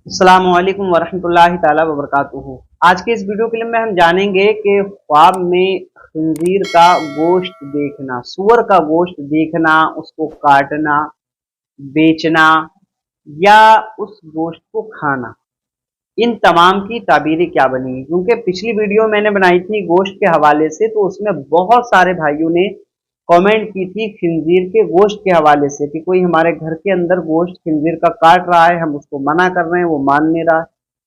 अस्सलाम वालेकुम वरहमतुल्लाहि ताला वबरकातुहू। आज के इस वीडियो क्लिप में हम जानेंगे कि ख्वाब में खंजीर का गोश्त देखना, सूअर का गोश्त देखना, उसको काटना, बेचना या उस गोश्त को खाना, इन तमाम की ताबीरें क्या बनेंगी। क्योंकि पिछली वीडियो मैंने बनाई थी गोश्त के हवाले से, तो उसमें बहुत सारे भाइयों ने कमेंट की थी खिंजीर के गोश्त के हवाले से कि कोई हमारे घर के अंदर गोश्त खिंजीर का काट रहा है, हम उसको मना कर रहे हैं, वो मान नहीं रहा।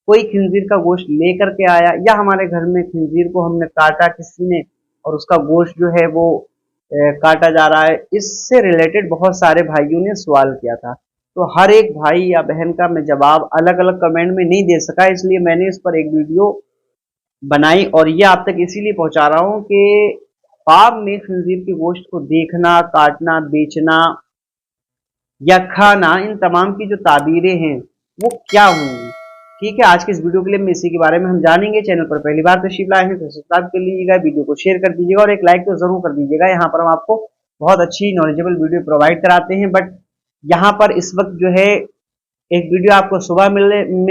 कोई खिंजीर का गोश्त लेकर के आया या हमारे घर में खिंजीर को हमने काटा किसी ने और उसका गोश्त जो है वो काटा जा रहा है। इससे रिलेटेड बहुत सारे भाइयों ने सवाल किया था, तो हर एक भाई या बहन का मैं जवाब अलग अलग कमेंट में नहीं दे सका, इसलिए मैंने इस पर एक वीडियो बनाई और ये आप तक इसीलिए पहुंचा रहा हूं कि ख्वाब में खंजीर के गोश्त को देखना, काटना, बेचना या खाना, इन तमाम की जो ताबीरें हैं वो क्या होंगी। ठीक है, आज के इस वीडियो के लिए मैं इसी के बारे में हम जानेंगे। चैनल पर पहली बार तशरीफ लाए हैं तो सब्सक्राइब कर लीजिएगा, वीडियो को शेयर कर दीजिएगा और एक लाइक तो जरूर कर दीजिएगा। यहाँ पर हम आपको बहुत अच्छी नॉलेजेबल वीडियो प्रोवाइड कराते हैं, बट यहाँ पर इस वक्त जो है एक वीडियो आपको सुबह में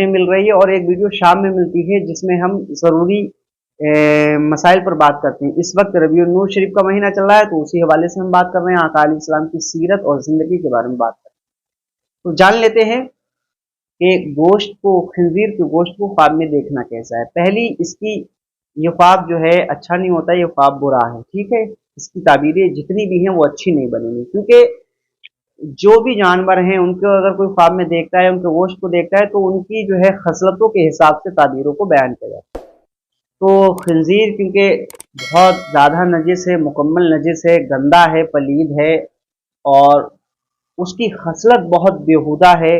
मिल रही है और एक वीडियो शाम में मिलती है, जिसमें हम ज़रूरी मसाइल पर बात करते हैं। इस वक्त रबीउन नूर शरीफ का महीना चल रहा है, तो उसी हवाले से हम बात कर रहे हैं, आका अलैहिस्सलाम की सीरत और ज़िंदगी के बारे में बात कर रहे हैं। तो जान लेते हैं कि गोश्त को, खंजीर के गोश्त को ख्वाब में देखना कैसा है। पहली इसकी, ये ख्वाब जो है अच्छा नहीं होता, ये ख्वाब बुरा है। ठीक है, इसकी ताबीरें जितनी भी हैं वो अच्छी नहीं बनेंगी, क्योंकि जो भी जानवर हैं उनको अगर कोई ख्वाब में देखता है, उनके गोश्त को देखता है, तो उनकी जो है खसलतों के हिसाब से ताबीरों को बयान किया जाता है। तो खंजीर क्योंकि बहुत ज़्यादा नजिस है, मुकम्मल नजिस है, गंदा है, पलीद है और उसकी खसलत बहुत बेहुदा है,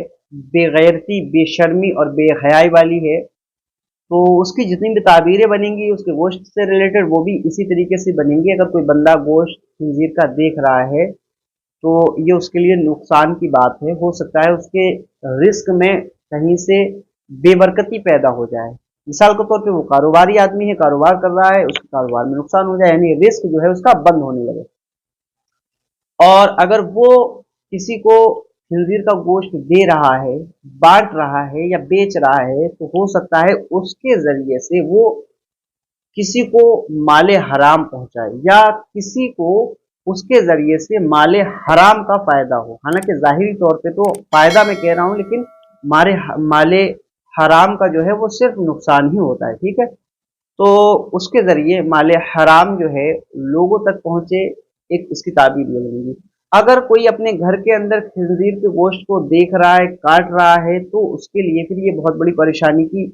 बेगैरती, बेशर्मी और बेहयाई वाली है, तो उसकी जितनी भी ताबीरें बनेंगी उसके गोश्त से रिलेटेड वो भी इसी तरीके से बनेंगी। अगर कोई बंदा गोश्त खंजीर का देख रहा है तो ये उसके लिए नुकसान की बात है। हो सकता है उसके रिस्क में कहीं से बेबरकती पैदा हो जाए। मिसाल के तौर पे वो कारोबारी आदमी है, कारोबार कर रहा है, उसके कारोबार में नुकसान हो जाए, यानी रिस्क जो है उसका बंद होने लगे। और अगर वो किसी को खंजीर का गोश्त दे रहा है, बांट रहा है या बेच रहा है, तो हो सकता है उसके जरिए से वो किसी को माले हराम पहुंचाए या किसी को उसके जरिए से माले हराम का फायदा हो। हालांकि जाहिरी तौर पे तो फायदा मैं कह रहा हूं, लेकिन माले हराम का जो है वो सिर्फ नुकसान ही होता है। ठीक है, तो उसके जरिए माले हराम जो है लोगों तक पहुंचे, एक इसकी ताबीर ये बनेगी। अगर कोई अपने घर के अंदर खंजीर के गोश्त को देख रहा है, काट रहा है, तो उसके लिए फिर ये बहुत बड़ी परेशानी की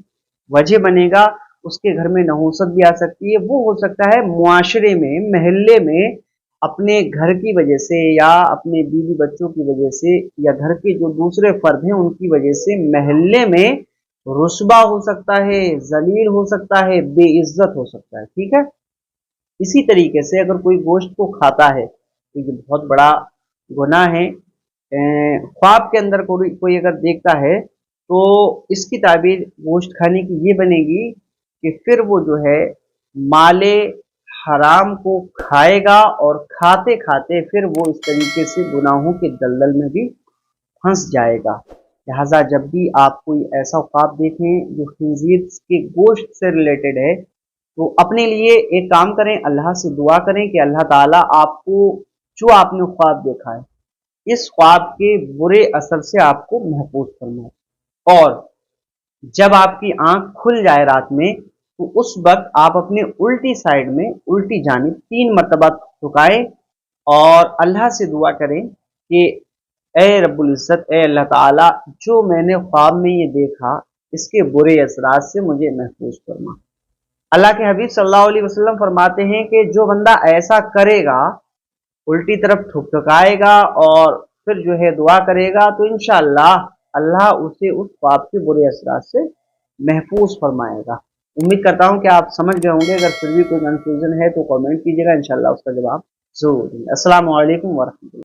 वजह बनेगा। उसके घर में नहुसत भी आ सकती है। वो हो सकता है मुआशरे में, महल्ले में अपने घर की वजह से या अपने बीवी बच्चों की वजह से या घर के जो दूसरे फर्द हैं उनकी वजह से महल्ले में रुस्बा हो सकता है, जलील हो सकता है, बेइज्जत हो सकता है। ठीक है, इसी तरीके से अगर कोई गोश्त को खाता है तो ये बहुत बड़ा गुनाह है। ख्वाब के अंदर कोई अगर देखता है तो इसकी ताबीर गोश्त खाने की ये बनेगी कि फिर वो जो है माले हराम को खाएगा और खाते खाते फिर वो इस तरीके से गुनाहों के दलदल में भी फंस जाएगा। लिहाजा जब भी आप कोई ऐसा ख्वाब देखें जो खंजीर के गोश्त से रिलेटेड है, तो अपने लिए एक काम करें, अल्लाह से दुआ करें कि अल्लाह ताला आपको जो आपने ख्वाब देखा है इस ख्वाब के बुरे असर से आपको महफूज फरमाए। और जब आपकी आंख खुल जाए रात में, तो उस वक्त आप अपने उल्टी साइड में, उल्टी जानिब 3 मरतबा झुकाएं और अल्लाह से दुआ करें कि ए रब्बुल इज़्ज़त, ए अल्लाह ताला, जो मैंने ख्वाब में ये देखा इसके बुरे असरात से मुझे महफूज फरमा। अल्लाह के हबीब सल्लल्लाहु अलैहि वसल्लम फरमाते हैं कि जो बंदा ऐसा करेगा, उल्टी तरफ ठुकठुकाएगा और फिर जो है दुआ करेगा, तो इंशाअल्लाह अल्लाह उसे उस ख्वाब के बुरे असरात से महफूज फरमाएगा। उम्मीद करता हूँ कि आप समझ गए होंगे। अगर फिर भी कोई कंफ्यूजन है तो कमेंट कीजिएगा, इंशाअल्लाह उसका जवाब जरूर देंगे। अस्सलाम वालेकुम वरहमतुल्लाह।